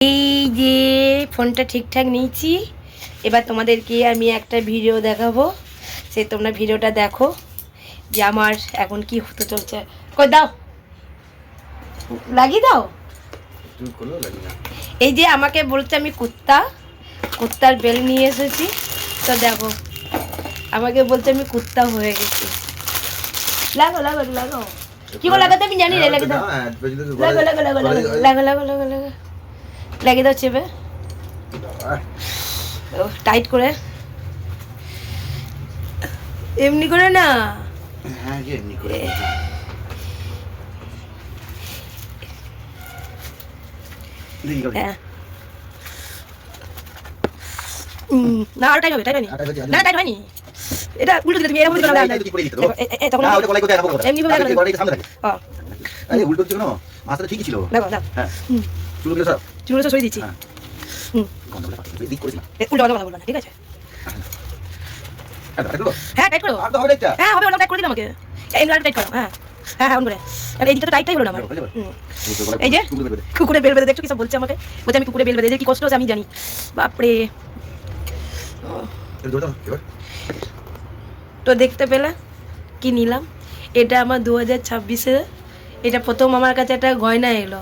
এই যে ফোনটা ঠিকঠাক নিয়েছি, এবার তোমাদেরকে আমি একটা ভিডিও দেখাবো, সে তোমরা ভিডিওটা দেখো যে আমার এখন কি হতে চলছে। কই দাও, লাগিয়ে দাও। এই যে আমাকে বলছে আমি কুত্তার বেল নিয়ে এসেছি, তো দেখো আমাকে বলছে আমি কুত্তা হয়ে গেছি। লাগো লাগো লাগো, কি করে লাগাতে আমি জানি না। লাগে দাও, লাগো লাগো লাগো লাগো লাগো লাগো লাগো লাগো, লাগিয়ে দাও চেপে টাইট করে, এমনি করে না। হ্যাঁ এমনি করে হ্যাঁ না, আর টাইট হবে, টাইট হয়নি, না টাইট হয়নি, এটা উল্টো দিলে তুমি এরকম দিলে না, তখন এমনি ভাবে লাগা। আরে উল্টো দিছো কেন? মাছটা ঠিকই ছিল। দেখো দাও, হ্যাঁ চুলগুলো সব সরিয়ে দিচ্ছি। গন্ধগুলো পাঠিয়ে দিক করেছিলাম। উল্টো কথা বলবা না, ঠিক আছে? হ্যাঁ টাইট করো, আর তো হবে একটা। হ্যাঁ হবে, ওটা টাইট করে দিন আমাকে, এমনি টাইট করো। হ্যাঁ হ্যাঁ হ্যাঁ, অন করে। আর এই দিকটা তো টাইটটাই হলো না আমার। এই যে কুকুরে বেল বেঁধে দেখছো কি সব বলছে আমাকে, বলছে আমি কুকুরে বেল বেঁধে কি কষ্ট হচ্ছে আমি জানি। বাপরে, তো দেখতে পেলে কি নিলাম, এটা আমার 2026-এ, এটা প্রথম আমার কাছে একটা গয়না এলো।